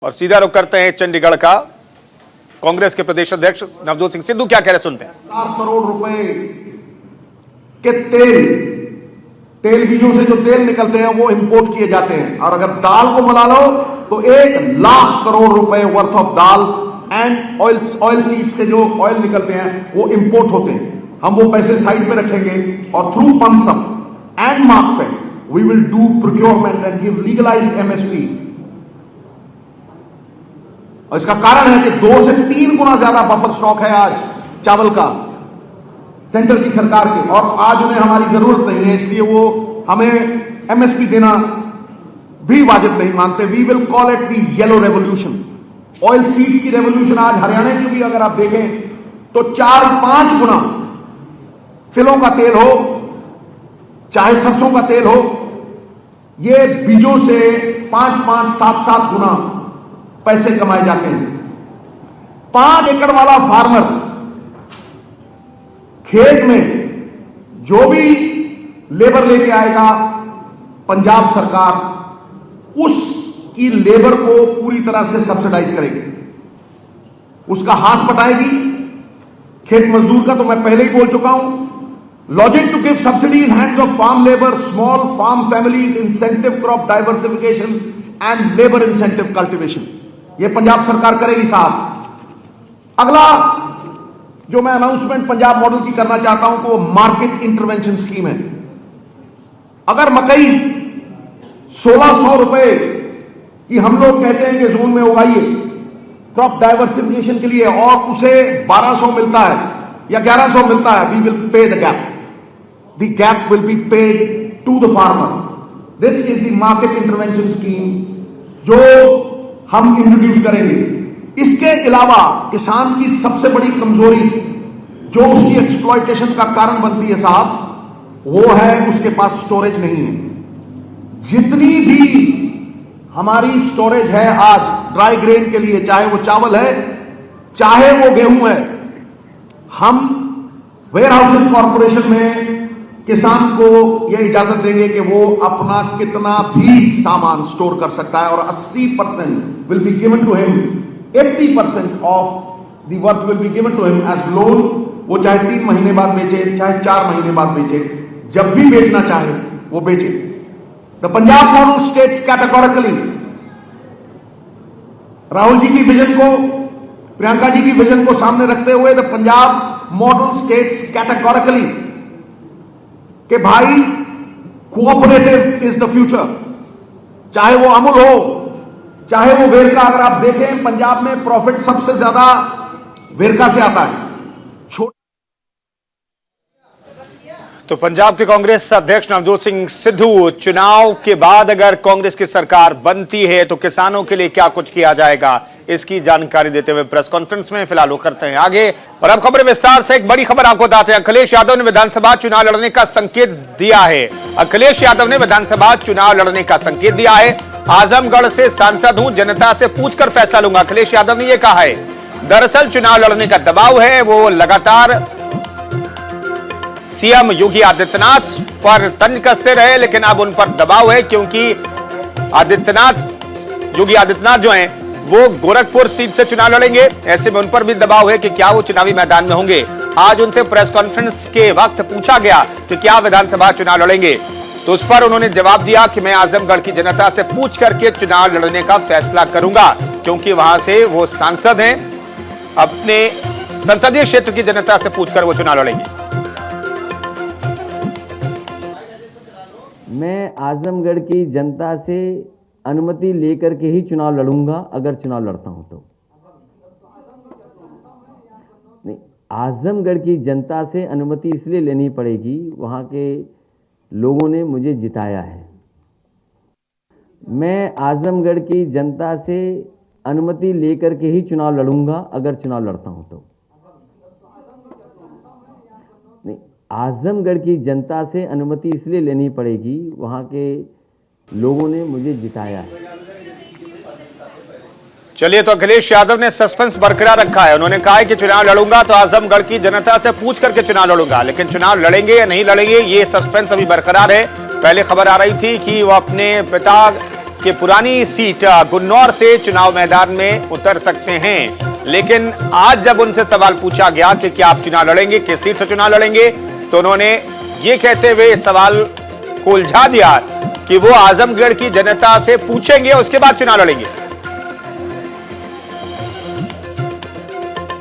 और सीधा रुख करते हैं चंडीगढ़ का। कांग्रेस के प्रदेश अध्यक्ष नवजोत सिंह सिद्धू क्या कह रहे सुनते हैं। 4 करोड़ रुपए के तेल बीजों से जो तेल निकलते हैं वो इंपोर्ट किए जाते हैं, और अगर दाल को मिला लो तो 1 लाख करोड़ रुपए worth of dal and oil seeds के जो ऑयल निकलते हैं वो इंपोर्ट होते हैं। हम वो पैसे साइड में रखेंगे और through Punsup and Markfed we will do procurement and give legalized MSP. और इसका कारण है कि 2 से 3 गुना ज्यादा बफर स्टॉक है आज चावल का सेंटर की सरकार के, और आज उन्हें हमारी जरूरत नहीं है, इसलिए वो हमें एमएसपी देना भी वाजिब नहीं मानते। We will call it the yellow revolution. Oil seeds की रेवोल्यूशन आज हरियाणा की भी अगर आप देखें तो 4-5 गुना तिलों का तेल हो चाहे सरसों का तेल हो, ये बीजों से 5-5, 7-7 गुना पैसे कमाए जाते हैं। 5 एकड़ वाला फार्मर खेत में जो भी लेबर लेके आएगा, पंजाब सरकार उसकी लेबर को पूरी तरह से सब्सिडाइज करेगी, उसका हाथ पटाएगी। खेत मजदूर का तो मैं पहले ही बोल चुका हूं। Logic to give subsidy in hands of farm labour, small farm families, incentive crop diversification and labour incentive cultivation, ये पंजाब सरकार करेगी साहब। अगला जो मैं अनाउंसमेंट पंजाब मॉडल की करना चाहता हूं वो मार्केट इंटरवेंशन स्कीम है। अगर मकई 1600 रुपए की हम लोग कहते हैं कि जोन में उगाइए क्रॉप डाइवर्सिफिकेशन के लिए, और उसे 1200 मिलता है या 1100 मिलता है, we will pay the gap. The gap will be paid to the farmer. This is the market intervention scheme जो हम इंट्रोड्यूस करेंगे। इसके अलावा किसान की सबसे बड़ी कमजोरी जो उसकी एक्सप्लॉयटेशन का कारण बनती है साहब, वो है उसके पास स्टोरेज नहीं है। जितनी भी हमारी स्टोरेज है आज ड्राई ग्रेन के लिए, चाहे वो चावल है चाहे वो गेहूं है, हम वेयर हाउसिंग कॉर्पोरेशन में किसान को यह इजाजत देंगे कि वो अपना कितना भी सामान स्टोर कर सकता है, और 80% will be given to him, 80% of the worth will be given to him as loan. वो चाहे 3 महीने बाद बेचे, चाहे 4 महीने बाद बेचे, जब भी बेचना चाहे वो बेचे। The Punjab model states categorically, Rahul ji की विजन को, प्रियंका जी की विजन को सामने रखते हुए the Punjab model states categorically कि भाई कोऑपरेटिव इज द फ्यूचर। चाहे वो अमूल हो चाहे वो वेरका, अगर आप देखें पंजाब में प्रॉफिट सबसे ज्यादा वेरका से आता है। तो पंजाब के कांग्रेस अध्यक्ष नवजोत सिंह सिद्धू, चुनाव के बाद अगर कांग्रेस की सरकार बनती है तो किसानों के लिए क्या कुछ किया जाएगा, इसकी जानकारी देते हुए प्रेस कॉन्फ्रेंस में फिलहाल करते हैं आगे। और अब खबर विस्तार से। एक बड़ी खबर आपको बताते हैं। अखिलेश यादव ने विधानसभा चुनाव लड़ने का संकेत दिया है। अखिलेश यादव ने विधानसभा चुनाव लड़ने का संकेत दिया है। आजमगढ़ से सांसद हूं, जनता से पूछकर फैसला लूंगा, अखिलेश यादव ने यह कहा है। दरअसल चुनाव लड़ने का दबाव है, वो लगातार सीएम योगी आदित्यनाथ पर तंज कसते रहे, लेकिन अब उन पर दबाव है क्योंकि योगी आदित्यनाथ जो हैं वो गोरखपुर सीट से चुनाव लड़ेंगे। ऐसे में उन पर भी दबाव है कि क्या वो चुनावी मैदान में होंगे। आज उनसे प्रेस कॉन्फ्रेंस के वक्त पूछा गया कि क्या विधानसभा चुनाव लड़ेंगे, तो उस पर उन्होंने जवाब दिया कि मैं आजमगढ़ की जनता से पूछ करके चुनाव लड़ने का फैसला करूंगा, क्योंकि वहां से वो सांसद हैं, अपने संसदीय क्षेत्र की जनता से पूछकर वो चुनाव लड़ेंगे। मैं आजमगढ़ की जनता से अनुमति लेकर के ही चुनाव लड़ूंगा, अगर चुनाव लड़ता हूं तो। नहीं, आजमगढ़ की जनता से अनुमति इसलिए लेनी पड़ेगी, वहां के लोगों ने मुझे जिताया है। मैं आजमगढ़ की जनता से अनुमति लेकर के ही चुनाव लड़ूंगा, अगर चुनाव लड़ता हूं तो। नहीं, आजमगढ़ की जनता से अनुमति इसलिए लेनी पड़ेगी, वहां के लोगों ने मुझे जिताया है। चलिए, तो अखिलेश यादव ने सस्पेंस बरकरार रखा है। उन्होंने कहा है कि चुनाव लड़ूंगा तो आजमगढ़ की जनता से पूछ करके चुनाव लड़ूंगा, लेकिन चुनाव लड़ेंगे या नहीं लड़ेंगे ये सस्पेंस अभी बरकरार है। पहले खबर आ रही थी कि वो अपने पिता कि पुरानी सीट गुन्नौर से चुनाव मैदान में उतर सकते हैं, लेकिन आज जब उनसे सवाल पूछा गया कि क्या आप चुनाव लड़ेंगे, किस सीट से चुनाव लड़ेंगे, तो उन्होंने ये कहते हुए सवाल को उलझा दिया कि वो आजमगढ़ की जनता से पूछेंगे, उसके बाद चुनाव लड़ेंगे।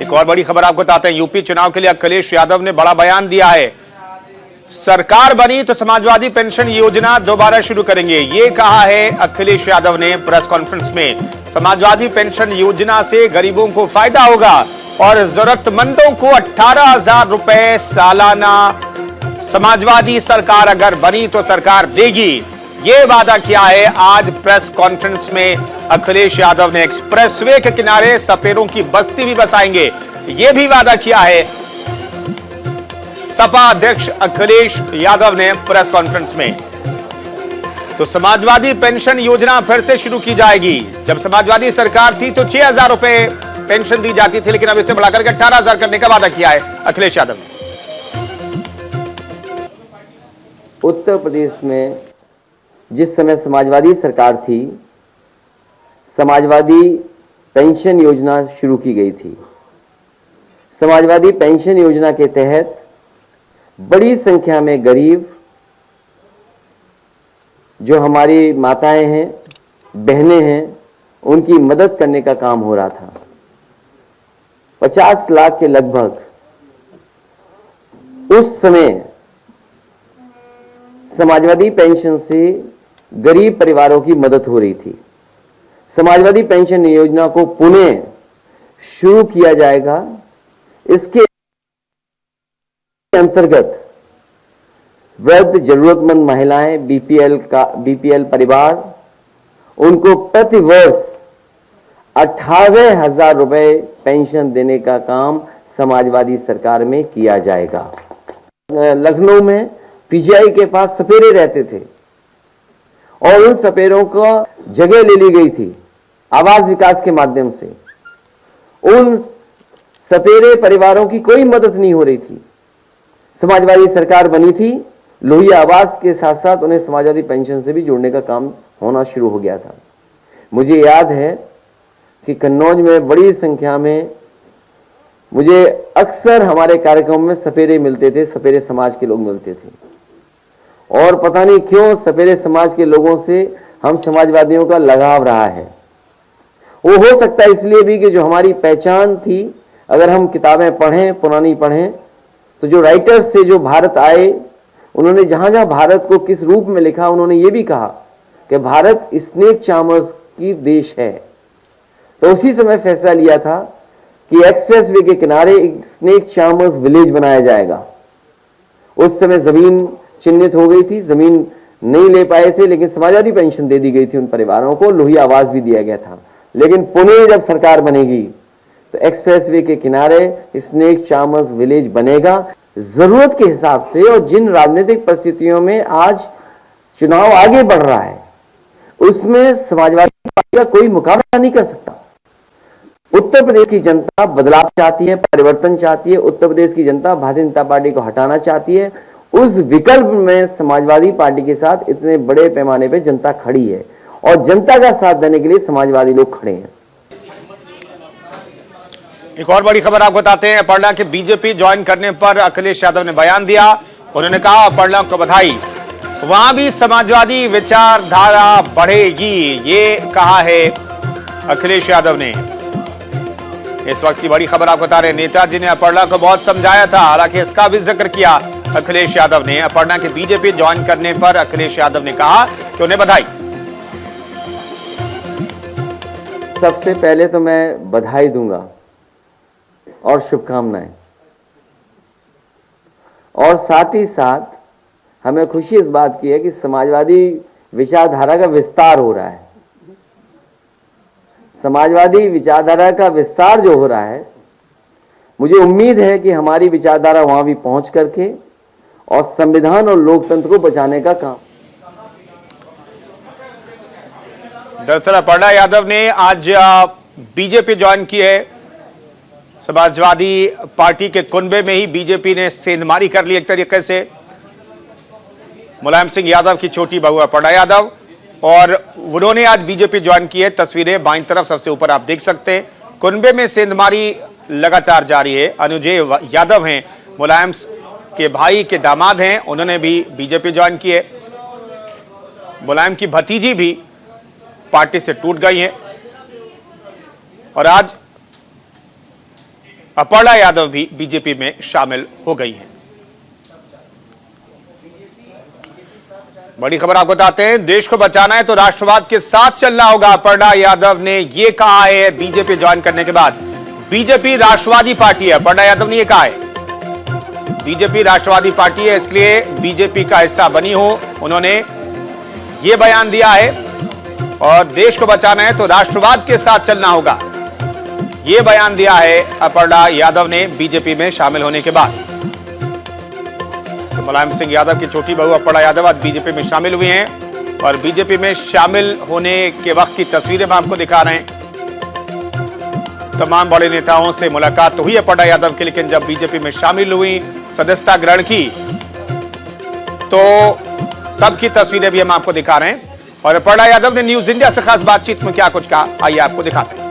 एक और बड़ी खबर आपको बताते हैं, यूपी चुनाव के लिए अखिलेश यादव ने बड़ा बयान दिया है। सरकार बनी तो समाजवादी पेंशन योजना दोबारा शुरू करेंगे, ये कहा है अखिलेश यादव ने प्रेस कॉन्फ्रेंस में। समाजवादी पेंशन योजना से गरीबों को फायदा होगा और जरूरतमंदों को 18,000 रुपए सालाना समाजवादी सरकार अगर बनी तो सरकार देगी, ये वादा किया है आज प्रेस कॉन्फ्रेंस में अखिलेश यादव ने। एक्सप्रेसवे के किनारे सपेरों की बस्ती भी बसाएंगे, यह भी वादा किया है सपा अध्यक्ष अखिलेश यादव ने प्रेस कॉन्फ्रेंस में। तो समाजवादी पेंशन योजना फिर से शुरू की जाएगी। जब समाजवादी सरकार थी तो 6,000 रुपए पेंशन दी जाती थी, लेकिन अब इसे बढ़ाकर 18,000 करने का वादा किया है अखिलेश यादव ने। उत्तर प्रदेश में जिस समय समाजवादी सरकार थी, समाजवादी पेंशन योजना शुरू की गई थी। समाजवादी पेंशन योजना के तहत बड़ी संख्या में गरीब जो हमारी माताएं हैं, बहनें हैं, उनकी मदद करने का काम हो रहा था। 50 लाख के लगभग उस समय समाजवादी पेंशन से गरीब परिवारों की मदद हो रही थी। समाजवादी पेंशन योजना को पुनः शुरू किया जाएगा। इसके अंतर्गत वृद्ध जरूरतमंद महिलाएं, बीपीएल परिवार, उनको प्रति वर्ष 18,000 रुपए पेंशन देने का काम समाजवादी सरकार में किया जाएगा। लखनऊ में पीजीआई के पास सपेरे रहते थे और उन सपेरों को जगह ले ली गई थी आवास विकास के माध्यम से। उन सपेरे परिवारों की कोई मदद नहीं हो रही थी। समाजवादी सरकार बनी थी, लोहिया आवास के साथ साथ उन्हें समाजवादी पेंशन से भी जोड़ने का काम होना शुरू हो गया था। मुझे याद है कि कन्नौज में बड़ी संख्या में मुझे अक्सर हमारे कार्यक्रम में सपेरे मिलते थे, सपेरे समाज के लोग मिलते थे। और पता नहीं क्यों सपेरे समाज के लोगों से हम समाजवादियों का लगाव रहा है। वो हो सकता है इसलिए भी कि जो हमारी पहचान थी, अगर हम किताबें पढ़ें, पुरानी पढ़ें, तो जो राइटर्स थे जो भारत आए, उन्होंने जहां जहां भारत को किस रूप में लिखा, उन्होंने ये भी कहा कि भारत स्नेक चार्मर्स की देश है। तो उसी समय फैसला लिया था कि एक्सप्रेसवे के किनारे एक स्नेक चार्मर्स विलेज बनाया जाएगा। उस समय जमीन चिन्हित हो गई थी, जमीन नहीं ले पाए थे, लेकिन समाजवादी पेंशन दे दी गई थी उन परिवारों को, लोहिया आवास भी दिया गया था। लेकिन पुणे जब सरकार बनेगी तो एक्सप्रेसवे के किनारे स्नेक चार्मर्स विलेज बनेगा। जरूरत के हिसाब से और जिन राजनीतिक परिस्थितियों में आज चुनाव आगे बढ़ रहा है, उसमें समाजवादी पार्टी का कोई मुकाबला नहीं कर सकता। उत्तर प्रदेश की जनता बदलाव चाहती है, परिवर्तन चाहती है। उत्तर प्रदेश की जनता भारतीय जनता पार्टी को हटाना चाहती है। उस विकल्प में समाजवादी पार्टी के साथ इतने बड़े पैमाने पर जनता खड़ी है और जनता का साथ देने के लिए समाजवादी लोग खड़े हैं। एक और बड़ी खबर आपको बताते हैं, अपर्णा के बीजेपी ज्वाइन करने पर अखिलेश यादव ने बयान दिया। उन्होंने कहा अपर्णा को बधाई, वहां भी समाजवादी विचारधारा बढ़ेगी, ये कहा है अखिलेश यादव ने। इस वक्त की बड़ी खबर आपको बता रहे हैं, नेताजी ने अपर्णा को बहुत समझाया था, हालांकि इसका भी जिक्र किया अखिलेश यादव ने। अपर्णा के बीजेपी ज्वाइन करने पर अखिलेश यादव ने कहा कि उन्हें बधाई। सबसे पहले तो मैं बधाई दूंगा और शुभकामनाएं, और साथ ही साथ हमें खुशी इस बात की है कि समाजवादी विचारधारा का विस्तार हो रहा है। समाजवादी विचारधारा का विस्तार जो हो रहा है, मुझे उम्मीद है कि हमारी विचारधारा वहां भी पहुंच करके और संविधान और लोकतंत्र को बचाने का काम। दरअसल अपर्णा यादव ने आज बीजेपी ज्वाइन की है। समाजवादी पार्टी के कुनबे में ही बीजेपी ने सेंधमारी कर ली एक तरीके से। मुलायम सिंह यादव की छोटी बहू अपर्णा यादव और उन्होंने आज बीजेपी ज्वाइन की है। तस्वीरें बाईं तरफ सबसे ऊपर आप देख सकते हैं। कुनबे में सेंधमारी लगातार जारी है। अनुजय यादव हैं, मुलायम के भाई के दामाद हैं, उन्होंने भी बीजेपी ज्वाइन की है। मुलायम की भतीजी भी पार्टी से टूट गई है और आज अपर्णा यादव भी बीजेपी में शामिल हो गई हैं। बड़ी खबर आपको बताते हैं, देश को बचाना है तो राष्ट्रवाद के साथ चलना होगा। अपर्णा यादव ने यह कहा है बीजेपी ज्वाइन करने के बाद। बीजेपी राष्ट्रवादी पार्टी है, अपर्णा यादव ने यह कहा है बीजेपी राष्ट्रवादी पार्टी है, इसलिए बीजेपी का हिस्सा बनी हो। उन्होंने यह बयान दिया है और देश को बचाना है तो राष्ट्रवाद के साथ चलना होगा, यह बयान दिया है अपर्णा यादव ने बीजेपी में शामिल होने के बाद। तो मुलायम सिंह यादव की छोटी बहू अपर्णा यादव आज बीजेपी में शामिल हुई हैं और बीजेपी में शामिल होने के वक्त की तस्वीरें हम आपको दिखा रहे हैं। तमाम बड़े नेताओं से मुलाकात तो हुई अपर्णा यादव की, लेकिन जब बीजेपी में शामिल हुई, सदस्यता ग्रहण की, तो तब की तस्वीरें भी हम आपको दिखा रहे हैं। और अपर्णा यादव ने न्यूज इंडिया से खास बातचीत में क्या कुछ कहा, आइए आपको दिखाते हैं।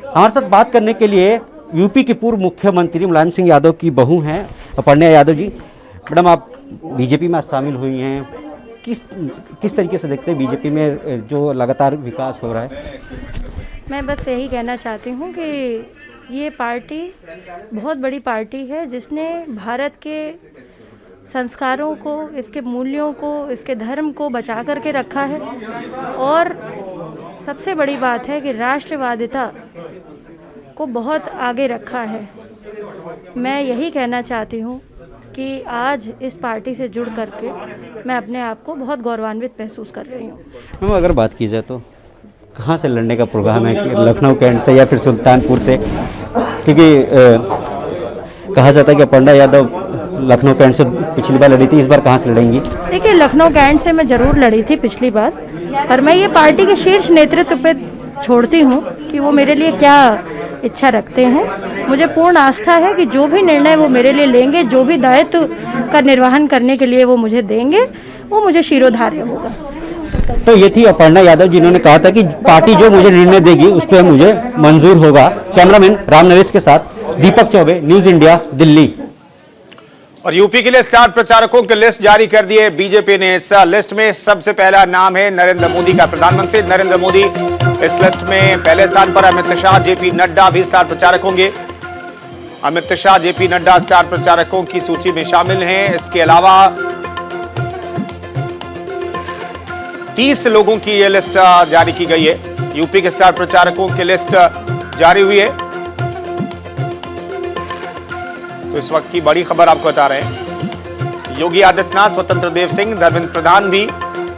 हमारे साथ बात करने के लिए यूपी के पूर्व मुख्यमंत्री मुलायम सिंह यादव की बहू हैं अपर्णा यादव जी। मैडम, आप बीजेपी में शामिल हुई हैं, किस तरीके से देखते हैं बीजेपी में जो लगातार विकास हो रहा है? मैं बस यही कहना चाहती हूँ कि ये पार्टी बहुत बड़ी पार्टी है, जिसने भारत के संस्कारों को, इसके मूल्यों को, इसके धर्म को बचा करके रखा है। और सबसे बड़ी बात है कि राष्ट्रवादिता को बहुत आगे रखा है। मैं यही कहना चाहती हूँ कि आज इस पार्टी से जुड़ करके मैं अपने आप को बहुत गौरवान्वित महसूस कर रही हूँ। मैम, अगर बात की जाए तो कहाँ से लड़ने का प्रोग्राम है, लखनऊ कैंट से या फिर सुल्तानपुर से? क्योंकि कहा जाता है कि अपर्णा यादव लखनऊ कैंट से पिछली बार लड़ी थी, इस बार कहाँ से लड़ेंगी? देखिए, लखनऊ कैंट से मैं ज़रूर लड़ी थी पिछली बार, और मैं ये पार्टी के शीर्ष नेतृत्व पे छोड़ती हूँ कि वो मेरे लिए क्या इच्छा रखते हैं। मुझे पूर्ण आस्था है कि जो भी निर्णय वो मेरे लिए लेंगे, जो भी दायित्व का निर्वहन करने के लिए वो मुझे देंगे, वो मुझे शिरोधार्य होगा। तो ये थी अपर्णा यादव जिन्होंने कहा था कि पार्टी जो मुझे निर्णय देगी उस पर मुझे मंजूर होगा। कैमरामैन राम नरेश के साथ दीपक चौबे, न्यूज इंडिया, दिल्ली। और यूपी के लिए स्टार प्रचारकों की लिस्ट जारी कर दी है बीजेपी ने। इस लिस्ट में सबसे पहला नाम है नरेंद्र मोदी का। प्रधानमंत्री नरेंद्र मोदी इस लिस्ट में पहले स्थान पर। अमित शाह, जेपी नड्डा भी स्टार प्रचारक होंगे। अमित शाह, जेपी नड्डा स्टार प्रचारकों की सूची में शामिल हैं। इसके अलावा 30 लोगों की यह लिस्ट जारी की गई है। यूपी के स्टार प्रचारकों की लिस्ट जारी हुई है। तो इस वक्त की बड़ी खबर आपको बता रहे हैं, योगी आदित्यनाथ, स्वतंत्र देव सिंह, धर्मेंद्र प्रधान भी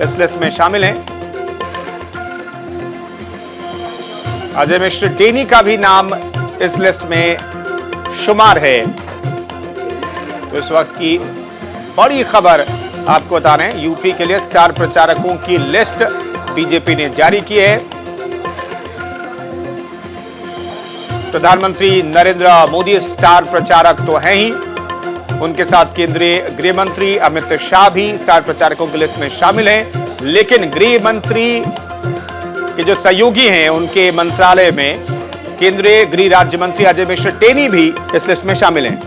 इस लिस्ट में शामिल हैं। अजय मिश्र टेनी का भी नाम इस लिस्ट में शुमार है। तो इस वक्त की बड़ी खबर आपको बता रहे हैं, यूपी के लिए स्टार प्रचारकों की लिस्ट बीजेपी ने जारी की है। प्रधानमंत्री नरेंद्र मोदी स्टार प्रचारक तो हैं ही, उनके साथ केंद्रीय गृह मंत्री अमित शाह भी स्टार प्रचारकों की लिस्ट में शामिल हैं। लेकिन गृह मंत्री के जो सहयोगी हैं, उनके मंत्रालय में केंद्रीय गृह राज्य मंत्री अजय मिश्र टेनी भी इस लिस्ट में शामिल हैं।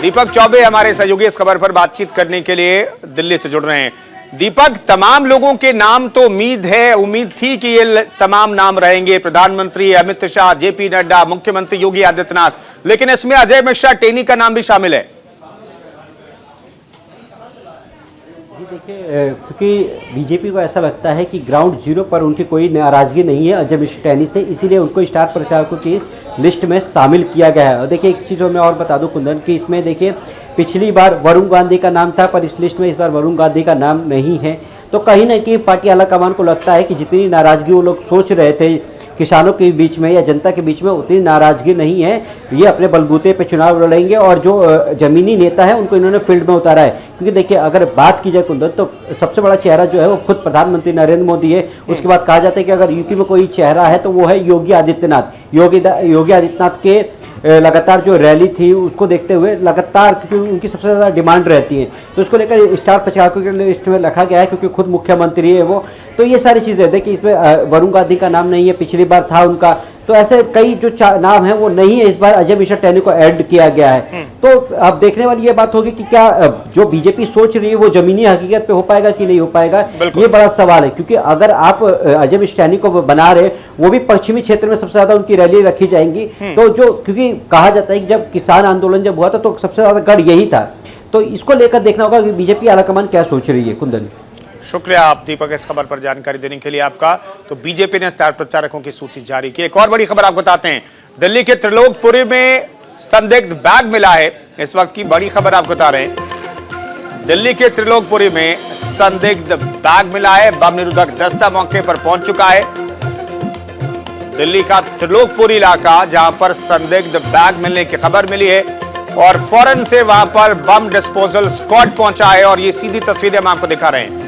दीपक चौबे हमारे सहयोगी इस खबर पर बातचीत करने के लिए दिल्ली से जुड़ रहे हैं। दीपक, तमाम लोगों के नाम तो उम्मीद थी कि ये तमाम नाम रहेंगे, प्रधानमंत्री अमित शाह, जेपी नड्डा, मुख्यमंत्री योगी आदित्यनाथ, लेकिन इसमें अजय मिश्रा टेनी का नाम भी शामिल है। देखिए, क्योंकि बीजेपी को ऐसा लगता है कि ग्राउंड जीरो पर उनकी कोई नाराजगी नहीं है अजय मिश्रा टेनी से, इसीलिए उनको स्टार प्रचारकों की लिस्ट में शामिल किया गया है। और देखिए, एक चीज़ मैं और बता दूं कुंदन कि इसमें देखिए पिछली बार वरुण गांधी का नाम था, पर इस लिस्ट में इस बार वरुण गांधी का नाम नहीं है। तो कहीं ना कहीं पार्टी आलाकमान को लगता है कि जितनी नाराजगी वो लोग सोच रहे थे किसानों के बीच में या जनता के बीच में, उतनी नाराजगी नहीं है। ये अपने बलबूते पे चुनाव लड़ेंगे और जो जमीनी नेता है उनको इन्होंने फील्ड में उतारा है। क्योंकि देखिए, अगर बात की जाए कुंदन, तो सबसे बड़ा चेहरा जो है वो खुद प्रधानमंत्री नरेंद्र मोदी है। उसके बाद कहा जाता है कि अगर यूपी में कोई चेहरा है तो वो है योगी आदित्यनाथ। योगी आदित्यनाथ के लगातार जो रैली थी उसको देखते हुए लगातार, क्योंकि उनकी सबसे ज़्यादा डिमांड रहती है, तो उसको लेकर स्टार प्रचारकों के लिस्ट में रखा गया है, क्योंकि खुद मुख्यमंत्री है वो। तो ये सारी चीज़ें देखिए, इसमें वरुण गांधी का नाम नहीं है, पिछली बार था उनका, तो ऐसे कई जो नाम है वो नहीं है, इस बार अजय मिश्रा टैनी को ऐड किया गया है। तो अब देखने वाली ये बात होगी कि क्या जो बीजेपी सोच रही है वो जमीनी हकीकत पे हो पाएगा कि नहीं हो पाएगा, ये बड़ा सवाल है। क्योंकि अगर आप अजय मिश्रा टैनी को बना रहे, वो भी पश्चिमी क्षेत्र में सबसे ज्यादा उनकी रैली रखी जाएंगी, तो जो, क्योंकि कहा जाता है कि जब किसान आंदोलन जब हुआ था तो सबसे ज्यादा गढ़ यही था, तो इसको लेकर देखना होगा कि बीजेपी आलाकमान क्या सोच रही है। कुंदन, शुक्रिया आप दीपक इस खबर पर जानकारी देने के लिए आपका। तो बीजेपी ने स्टार प्रचारकों की सूची जारी की। एक और बड़ी खबर आपको बताते हैं, दिल्ली के त्रिलोकपुरी में संदिग्ध बैग मिला है। इस वक्त की बड़ी खबर आपको बता रहे हैं, दिल्ली के त्रिलोकपुरी में संदिग्ध बैग मिला है। बम निरोधक दस्ता मौके पर पहुंच चुका है। दिल्ली का त्रिलोकपुरी इलाका जहां पर संदिग्ध बैग मिलने की खबर मिली है और फौरन से वहां पर बम डिस्पोजल स्क्वाड पहुंचा है। और ये सीधी तस्वीरें हम आपको दिखा रहे हैं,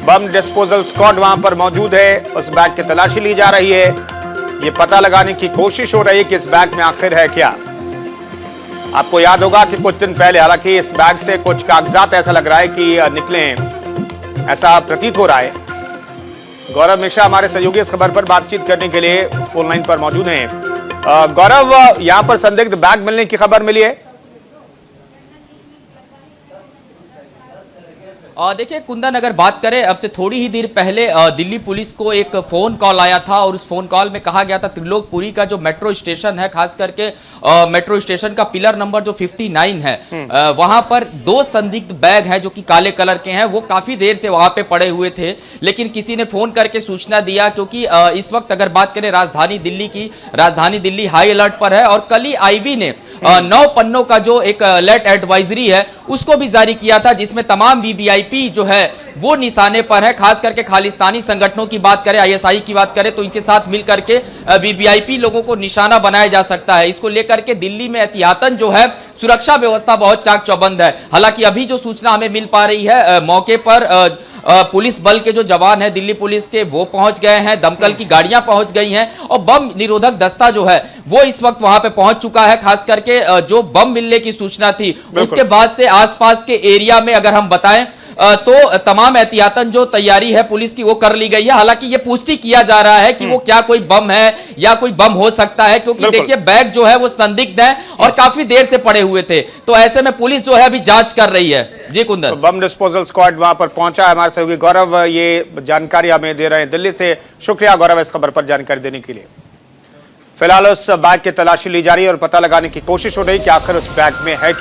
बम डिस्पोजल स्क्वाड वहां पर मौजूद है, उस बैग की तलाशी ली जा रही है। ये पता लगाने की कोशिश हो रही है कि इस बैग में आखिर है क्या। आपको याद होगा कि कुछ दिन पहले, हालांकि इस बैग से कुछ कागजात ऐसा लग रहा है कि निकले हैं, ऐसा प्रतीत हो रहा है। गौरव मिश्रा हमारे सहयोगी इस खबर पर बातचीत करने के लिए फोन लाइन पर मौजूद हैं। गौरव, यहां पर संदिग्ध बैग मिलने की खबर मिली है। देखिए कुंदन, अगर बात करें, अब से थोड़ी ही देर पहले दिल्ली पुलिस को एक फोन कॉल आया था और उस फोन कॉल में कहा गया था त्रिलोकपुरी का जो मेट्रो स्टेशन है, खास करके मेट्रो स्टेशन का पिलर नंबर जो 59 है, वहां पर 2 संदिग्ध बैग हैं जो कि काले कलर के हैं। वो काफी देर से वहां पे पड़े हुए थे, लेकिन किसी ने फोन करके सूचना दिया, क्योंकि इस वक्त अगर बात करें राजधानी दिल्ली की, राजधानी दिल्ली हाई अलर्ट पर है और कल ही आईबी ने 9 पन्नों का जो एक अलर्ट एडवाइजरी है उसको भी जारी किया था, जिसमें तमाम वीवीआईपी जो है वो निशाने पर है। खास करके खालिस्तानी संगठनों की बात करें, आईएसआई की बात करें, तो इनके साथ मिलकर के वीवीआईपी लोगों को निशाना बनाया जा सकता है। इसको लेकर के दिल्ली में एहतियातन जो है सुरक्षा व्यवस्था बहुत चाक चौबंद है। हालांकि अभी जो सूचना हमें मिल पा रही है, मौके पर पुलिस बल के जो जवान हैं दिल्ली पुलिस के, वो पहुंच गए हैं, दमकल की गाड़ियां पहुंच गई हैं और बम निरोधक दस्ता जो है वो इस वक्त वहां पे पहुंच चुका है। खास करके जो बम मिलने की सूचना थी उसके बाद से आसपास के एरिया में अगर हम बताएं तो तमाम एहतियातन जो तैयारी है पुलिस की वो कर ली गई है। हालांकि ये पुष्टि किया जा रहा है कि वो क्या कोई बम है या कोई बम हो सकता है, क्योंकि देखिए बैग जो है वो संदिग्ध है और काफी देर से पड़े हुए थे, तो ऐसे में पुलिस जो है अभी जांच कर रही है। जी कुंदन, तो बम डिस्पोजल स्क्वाड वहां पर पहुंचा है। हमारे सहयोगी गौरव ये जानकारी हमें दे रहे हैं दिल्ली से। शुक्रिया गौरव इस खबर पर जानकारी देने के लिए। फिलहाल उस बैग की तलाशी ली जा रही है और पता लगाने की कोशिश हो रही है कि आखिर उस बैग में है क्या।